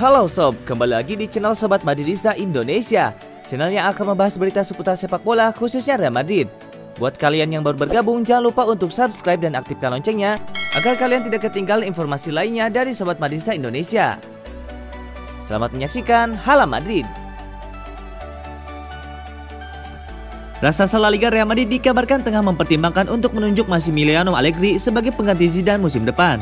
Halo sob, kembali lagi di channel Sobat Madridista Indonesia. Channel yang akan membahas berita seputar sepak bola khususnya Real Madrid. Buat kalian yang baru bergabung, jangan lupa untuk subscribe dan aktifkan loncengnya agar kalian tidak ketinggalan informasi lainnya dari Sobat Madridista Indonesia. Selamat menyaksikan Hala Madrid. Raksasa La Liga Real Madrid dikabarkan tengah mempertimbangkan untuk menunjuk Massimiliano Allegri sebagai pengganti Zidane musim depan.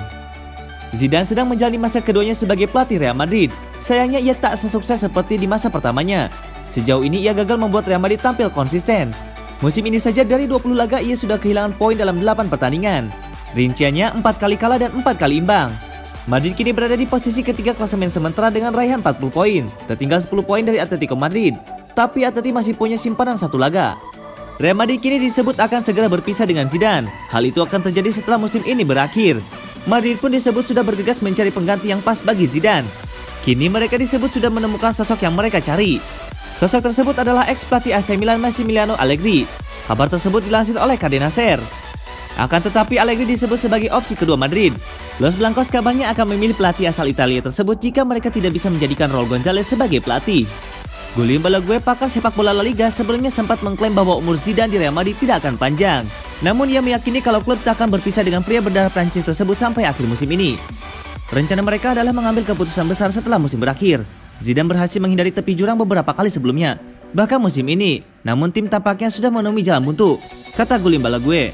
Zidane sedang menjalani masa keduanya sebagai pelatih Real Madrid. Sayangnya ia tak sesukses seperti di masa pertamanya. Sejauh ini ia gagal membuat Real Madrid tampil konsisten. Musim ini saja dari 20 laga ia sudah kehilangan poin dalam 8 pertandingan. Rinciannya 4 kali kalah dan 4 kali imbang. Madrid kini berada di posisi ketiga klasemen sementara dengan raihan 40 poin, tertinggal 10 poin dari Atletico Madrid. Tapi Atleti masih punya simpanan satu laga. Real Madrid kini disebut akan segera berpisah dengan Zidane. Hal itu akan terjadi setelah musim ini berakhir. Madrid pun disebut sudah bergegas mencari pengganti yang pas bagi Zidane. Kini mereka disebut sudah menemukan sosok yang mereka cari. Sosok tersebut adalah ex-pelatih AC Milan Massimiliano Allegri. Kabar tersebut dilansir oleh Cadena Ser. Akan tetapi Allegri disebut sebagai opsi kedua Madrid. Los Blancos kabarnya akan memilih pelatih asal Italia tersebut jika mereka tidak bisa menjadikan Raul González sebagai pelatih. Gulim Balague, pakar sepak bola La Liga, sebelumnya sempat mengklaim bahwa umur Zidane di Real Madrid tidak akan panjang. Namun ia meyakini kalau klub tak akan berpisah dengan pria berdarah Prancis tersebut sampai akhir musim ini. Rencana mereka adalah mengambil keputusan besar setelah musim berakhir. Zidane berhasil menghindari tepi jurang beberapa kali sebelumnya, bahkan musim ini. Namun tim tampaknya sudah menemui jalan buntu, kata Gulim Balague.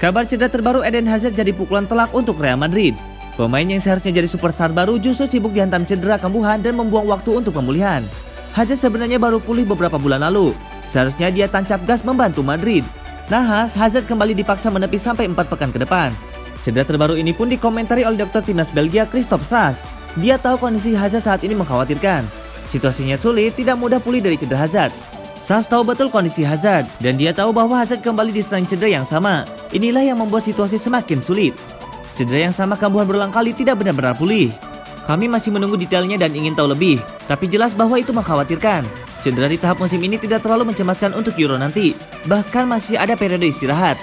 Kabar cedera terbaru Eden Hazard jadi pukulan telak untuk Real Madrid. Pemain yang seharusnya jadi superstar baru justru sibuk dihantam cedera kambuhan dan membuang waktu untuk pemulihan. Hazard sebenarnya baru pulih beberapa bulan lalu. Seharusnya dia tancap gas membantu Madrid. Nahas, Hazard kembali dipaksa menepi sampai 4 pekan ke depan. Cedera terbaru ini pun dikomentari oleh dokter timnas Belgia Christophe Sass. Dia tahu kondisi Hazard saat ini mengkhawatirkan. Situasinya sulit, tidak mudah pulih dari cedera Hazard. Sass tahu betul kondisi Hazard dan dia tahu bahwa Hazard kembali diserang cedera yang sama. Inilah yang membuat situasi semakin sulit. Cedera yang sama kambuhan berulang kali tidak benar-benar pulih. Kami masih menunggu detailnya dan ingin tahu lebih, tapi jelas bahwa itu mengkhawatirkan. Cedera di tahap musim ini tidak terlalu mencemaskan untuk Euro nanti, bahkan masih ada periode istirahat.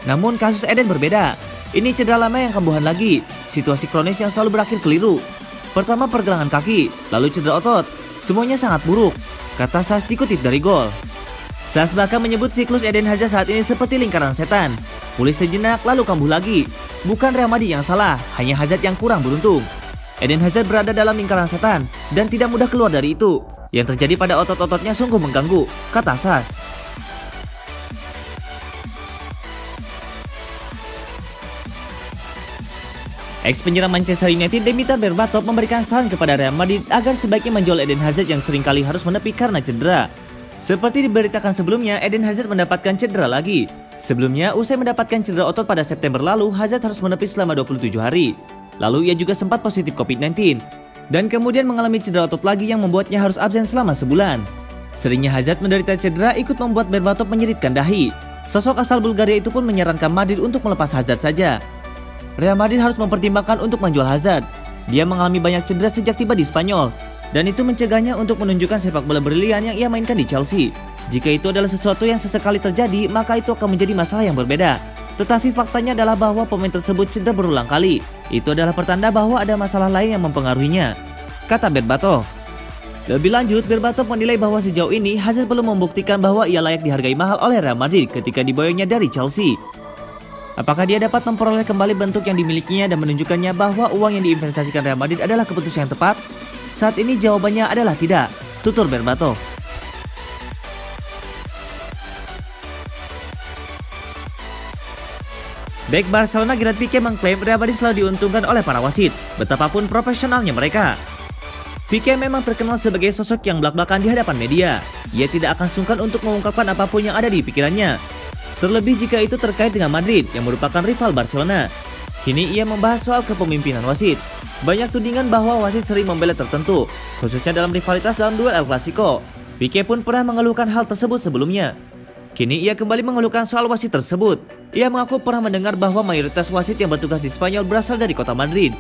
Namun kasus Eden berbeda. Ini cedera lama yang kambuhan lagi, situasi kronis yang selalu berakhir keliru. Pertama pergelangan kaki, lalu cedera otot. Semuanya sangat buruk, kata Sass dikutip dari Gol. Sass bahkan menyebut siklus Eden Hazard saat ini seperti lingkaran setan. Pulih sejenak lalu kambuh lagi. Bukan Real Madrid yang salah, hanya Hazard yang kurang beruntung. Eden Hazard berada dalam lingkaran setan dan tidak mudah keluar dari itu. Yang terjadi pada otot-ototnya sungguh mengganggu, kata Sass. Ex penyerang Manchester United Dimitar Berbatov memberikan saran kepada Real Madrid agar sebaiknya menjual Eden Hazard yang seringkali harus menepi karena cedera. Seperti diberitakan sebelumnya, Eden Hazard mendapatkan cedera lagi. Sebelumnya, usai mendapatkan cedera otot pada September lalu, Hazard harus menepi selama 27 hari. Lalu ia juga sempat positif COVID-19 dan kemudian mengalami cedera otot lagi yang membuatnya harus absen selama sebulan. Seringnya Hazard menderita cedera ikut membuat Berbatov menyeritkan dahi. Sosok asal Bulgaria itu pun menyarankan Madrid untuk melepas Hazard saja. Real Madrid harus mempertimbangkan untuk menjual Hazard. Dia mengalami banyak cedera sejak tiba di Spanyol, dan itu mencegahnya untuk menunjukkan sepak bola brilian yang ia mainkan di Chelsea. Jika itu adalah sesuatu yang sesekali terjadi, maka itu akan menjadi masalah yang berbeda. Tetapi faktanya adalah bahwa pemain tersebut cedera berulang kali. Itu adalah pertanda bahwa ada masalah lain yang mempengaruhinya, kata Berbatov. Lebih lanjut, Berbatov menilai bahwa sejauh ini Hazard belum membuktikan bahwa ia layak dihargai mahal oleh Real Madrid ketika diboyongnya dari Chelsea. Apakah dia dapat memperoleh kembali bentuk yang dimilikinya dan menunjukkannya bahwa uang yang diinvestasikan Real Madrid adalah keputusan yang tepat? Saat ini jawabannya adalah tidak, tutur Berbatov. Bek Barcelona Gerard Piqué mengklaim Real Madrid selalu diuntungkan oleh para wasit, betapapun profesionalnya mereka. Piqué memang terkenal sebagai sosok yang belak-belakan di hadapan media. Ia tidak akan sungkan untuk mengungkapkan apapun yang ada di pikirannya. Terlebih jika itu terkait dengan Madrid yang merupakan rival Barcelona. Kini ia membahas soal kepemimpinan wasit. Banyak tudingan bahwa wasit sering membela tertentu, khususnya dalam rivalitas dalam duel El Clasico. Piqué pun pernah mengeluhkan hal tersebut sebelumnya. Kini ia kembali mengeluhkan soal wasit tersebut. Ia mengaku pernah mendengar bahwa mayoritas wasit yang bertugas di Spanyol berasal dari kota Madrid.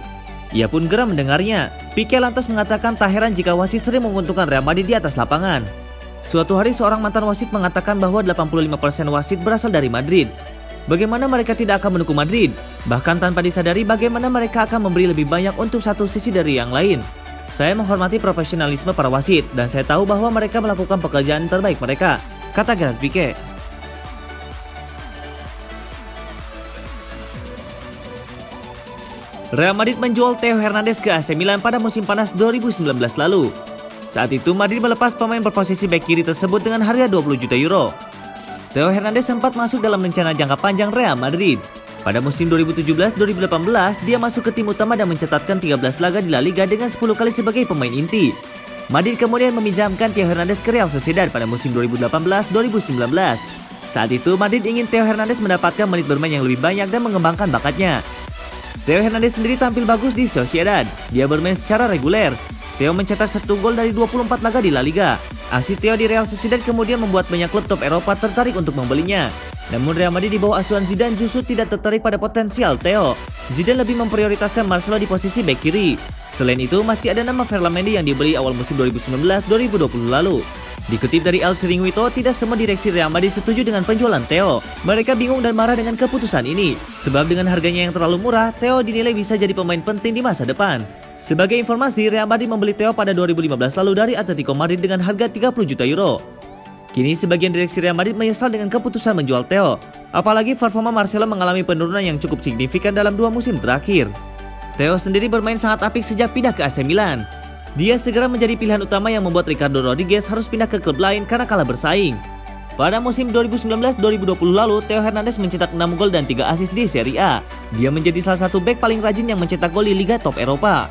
Ia pun geram mendengarnya. Piqué lantas mengatakan tak heran jika wasit sering menguntungkan Real Madrid di atas lapangan. Suatu hari seorang mantan wasit mengatakan bahwa 85% wasit berasal dari Madrid. Bagaimana mereka tidak akan mendukung Madrid? Bahkan tanpa disadari bagaimana mereka akan memberi lebih banyak untuk satu sisi dari yang lain. Saya menghormati profesionalisme para wasit dan saya tahu bahwa mereka melakukan pekerjaan terbaik mereka, kata Gerard Pique. Real Madrid menjual Theo Hernandez ke AC Milan pada musim panas 2019 lalu. Saat itu Madrid melepas pemain berposisi bek kiri tersebut dengan harga 20 juta euro. Theo Hernandez sempat masuk dalam rencana jangka panjang Real Madrid. Pada musim 2017-2018, dia masuk ke tim utama dan mencatatkan 13 laga di La Liga dengan 10 kali sebagai pemain inti. Madrid kemudian meminjamkan Theo Hernandez ke Real Sociedad pada musim 2018-2019. Saat itu Madrid ingin Theo Hernandez mendapatkan menit bermain yang lebih banyak dan mengembangkan bakatnya. Theo Hernandez sendiri tampil bagus di Sociedad. Dia bermain secara reguler. Theo mencetak 1 gol dari 24 laga di La Liga. Aksi Theo di Real Sociedad kemudian membuat banyak klub top Eropa tertarik untuk membelinya. Namun Real Madrid di bawah asuhan Zidane justru tidak tertarik pada potensial Theo. Zidane lebih memprioritaskan Marcelo di posisi bek kiri. Selain itu masih ada nama Ferland Mendy yang dibeli awal musim 2019-2020 lalu. Dikutip dari El Chiringuito, tidak semua direksi Real Madrid setuju dengan penjualan Theo. Mereka bingung dan marah dengan keputusan ini. Sebab dengan harganya yang terlalu murah, Theo dinilai bisa jadi pemain penting di masa depan. Sebagai informasi, Real Madrid membeli Theo pada 2015 lalu dari Atletico Madrid dengan harga 30 juta euro. Kini sebagian direksi Real Madrid menyesal dengan keputusan menjual Theo. Apalagi performa Marcelo mengalami penurunan yang cukup signifikan dalam 2 musim terakhir. Theo sendiri bermain sangat apik sejak pindah ke AC Milan. Dia segera menjadi pilihan utama yang membuat Ricardo Rodriguez harus pindah ke klub lain karena kalah bersaing. Pada musim 2019-2020 lalu, Theo Hernandez mencetak 6 gol dan 3 assist di Serie A. Dia menjadi salah satu bek paling rajin yang mencetak gol di Liga Top Eropa.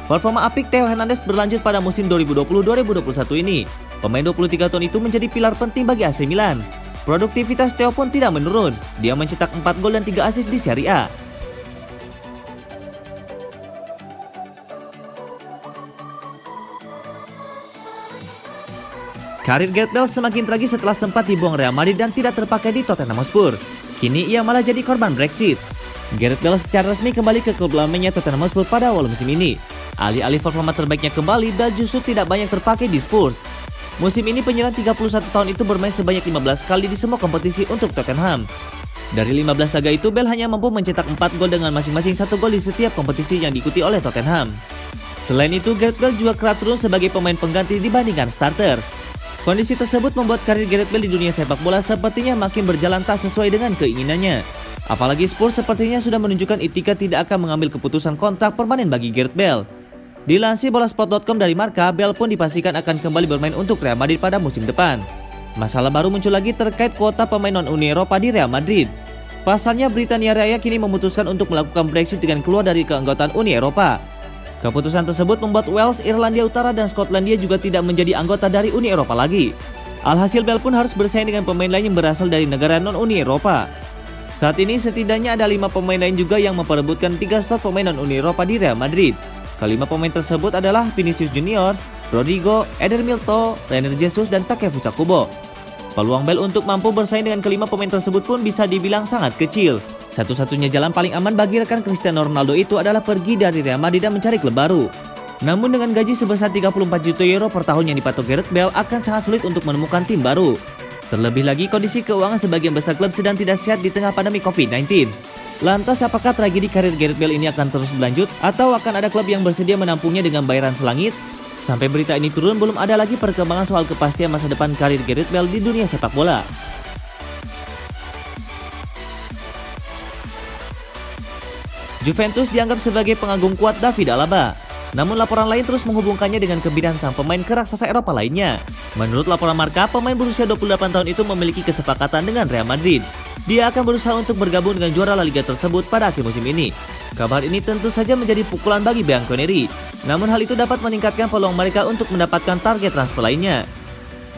Performa apik Theo Hernandez berlanjut pada musim 2020-2021 ini. Pemain 23 tahun itu menjadi pilar penting bagi AC Milan. Produktivitas Theo pun tidak menurun. Dia mencetak 4 gol dan 3 assist di Serie A. Karir Gareth Bale semakin tragis setelah sempat dibuang Real Madrid dan tidak terpakai di Tottenham Hotspur. Kini ia malah jadi korban Brexit. Gareth Bale secara resmi kembali ke klub lamanya Tottenham Hotspur pada awal musim ini. Alih-alih performa terbaiknya kembali, Bale justru tidak banyak terpakai di Spurs. Musim ini penyerang 31 tahun itu bermain sebanyak 15 kali di semua kompetisi untuk Tottenham. Dari 15 laga itu, Bale hanya mampu mencetak 4 gol dengan masing-masing 1 gol di setiap kompetisi yang diikuti oleh Tottenham. Selain itu, Gareth Bale juga kerap turun sebagai pemain pengganti dibandingkan starter. Kondisi tersebut membuat karir Gareth Bale di dunia sepak bola sepertinya makin berjalan tak sesuai dengan keinginannya. Apalagi Spurs sepertinya sudah menunjukkan itikad tidak akan mengambil keputusan kontrak permanen bagi Gareth Bale. Dilansir bolasport.com dari Marca, Bale pun dipastikan akan kembali bermain untuk Real Madrid pada musim depan. Masalah baru muncul lagi terkait kuota pemain non-Uni Eropa di Real Madrid. Pasalnya Britania Raya kini memutuskan untuk melakukan Brexit dengan keluar dari keanggotaan Uni Eropa. Keputusan tersebut membuat Wales, Irlandia Utara, dan Skotlandia juga tidak menjadi anggota dari Uni Eropa lagi. Alhasil Bale pun harus bersaing dengan pemain lain yang berasal dari negara non-Uni Eropa. Saat ini setidaknya ada 5 pemain lain juga yang memperebutkan 3 slot pemain non-Uni Eropa di Real Madrid. Kelima pemain tersebut adalah Vinicius Junior, Rodrigo, Eder Milito, Reiner Jesus, dan Takefusa Kubo. Peluang Bale untuk mampu bersaing dengan kelima pemain tersebut pun bisa dibilang sangat kecil. Satu-satunya jalan paling aman bagi rekan Cristiano Ronaldo itu adalah pergi dari Real Madrid dan mencari klub baru. Namun dengan gaji sebesar 34 juta euro per tahun yang dipatok Gareth Bale akan sangat sulit untuk menemukan tim baru. Terlebih lagi kondisi keuangan sebagian besar klub sedang tidak sehat di tengah pandemi COVID-19. Lantas apakah tragedi karir Gareth Bale ini akan terus berlanjut atau akan ada klub yang bersedia menampungnya dengan bayaran selangit? Sampai berita ini turun belum ada lagi perkembangan soal kepastian masa depan karir Gareth Bale di dunia sepak bola. Juventus dianggap sebagai pengagum kuat David Alaba. Namun laporan lain terus menghubungkannya dengan kebinaan sang pemain ke raksasa Eropa lainnya. Menurut laporan Marca, pemain berusia 28 tahun itu memiliki kesepakatan dengan Real Madrid. Dia akan berusaha untuk bergabung dengan juara La Liga tersebut pada akhir musim ini. Kabar ini tentu saja menjadi pukulan bagi Bianconeri. Namun hal itu dapat meningkatkan peluang mereka untuk mendapatkan target transfer lainnya.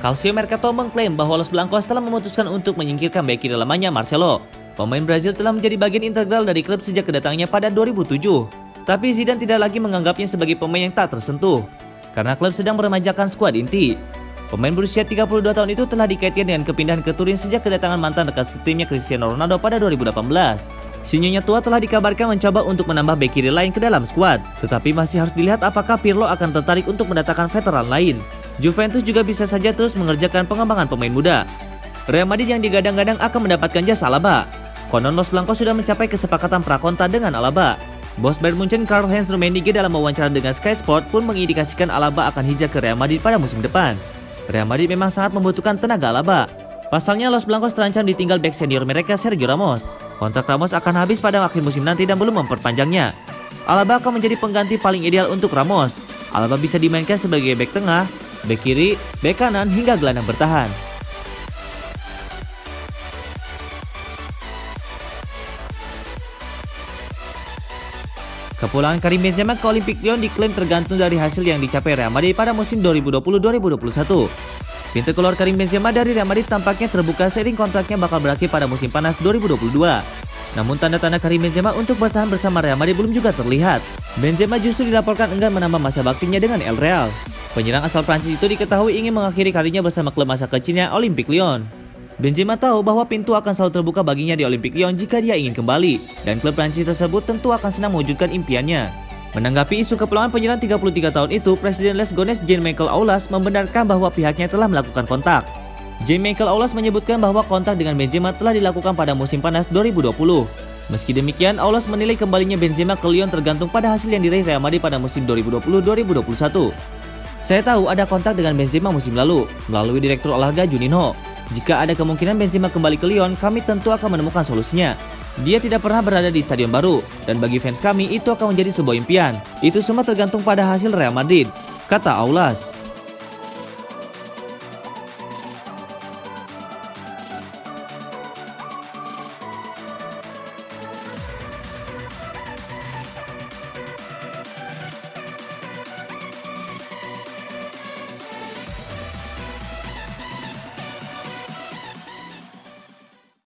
Calcio Mercato mengklaim bahwa Los Blancos telah memutuskan untuk menyingkirkan bek kiri lamanya Marcelo. Pemain Brazil telah menjadi bagian integral dari klub sejak kedatangannya pada 2007. Tapi Zidane tidak lagi menganggapnya sebagai pemain yang tak tersentuh, karena klub sedang meremajakan skuad inti. Pemain berusia 32 tahun itu telah dikaitkan dengan kepindahan ke Turin sejak kedatangan mantan rekan setimnya Cristiano Ronaldo pada 2018. Si nyonya tua telah dikabarkan mencoba untuk menambah bek kiri lain ke dalam skuad, tetapi masih harus dilihat apakah Pirlo akan tertarik untuk mendatangkan veteran lain. Juventus juga bisa saja terus mengerjakan pengembangan pemain muda. Real Madrid yang digadang-gadang akan mendapatkan jasa Alaba. Konon Los Blancos sudah mencapai kesepakatan prakontra dengan Alaba. Bos Bayern Munchen Karl-Heinz Rummenigge dalam wawancara dengan Sky Sport pun mengindikasikan Alaba akan hijrah ke Real Madrid pada musim depan. Real Madrid memang sangat membutuhkan tenaga Alaba. Pasalnya Los Blancos terancam ditinggal bek senior mereka Sergio Ramos. Kontrak Ramos akan habis pada akhir musim nanti dan belum memperpanjangnya. Alaba akan menjadi pengganti paling ideal untuk Ramos. Alaba bisa dimainkan sebagai bek tengah, bek kiri, bek kanan hingga gelandang bertahan. Kepulangan Karim Benzema ke Olympique Lyon diklaim tergantung dari hasil yang dicapai Real Madrid pada musim 2020-2021. Pintu keluar Karim Benzema dari Real Madrid tampaknya terbuka seiring kontraknya bakal berakhir pada musim panas 2022. Namun tanda-tanda Karim Benzema untuk bertahan bersama Real Madrid belum juga terlihat. Benzema justru dilaporkan enggan menambah masa baktinya dengan El Real. Penyerang asal Prancis itu diketahui ingin mengakhiri karirnya bersama klub masa kecilnya Olympique Lyon. Benzema tahu bahwa pintu akan selalu terbuka baginya di Olympique Lyon jika dia ingin kembali, dan klub Prancis tersebut tentu akan senang mewujudkan impiannya. Menanggapi isu kepulangan penyerang 33 tahun itu, Presiden Les Gones Jean-Michel Aulas membenarkan bahwa pihaknya telah melakukan kontak. Jean-Michel Aulas menyebutkan bahwa kontak dengan Benzema telah dilakukan pada musim panas 2020. Meski demikian, Aulas menilai kembalinya Benzema ke Lyon tergantung pada hasil yang diraih Real Madrid pada musim 2020-2021. Saya tahu ada kontak dengan Benzema musim lalu, melalui Direktur Olahraga Juninho. Jika ada kemungkinan Benzema kembali ke Lyon, kami tentu akan menemukan solusinya. Dia tidak pernah berada di stadion baru, dan bagi fans kami itu akan menjadi sebuah impian. Itu semua tergantung pada hasil Real Madrid, kata Aulas.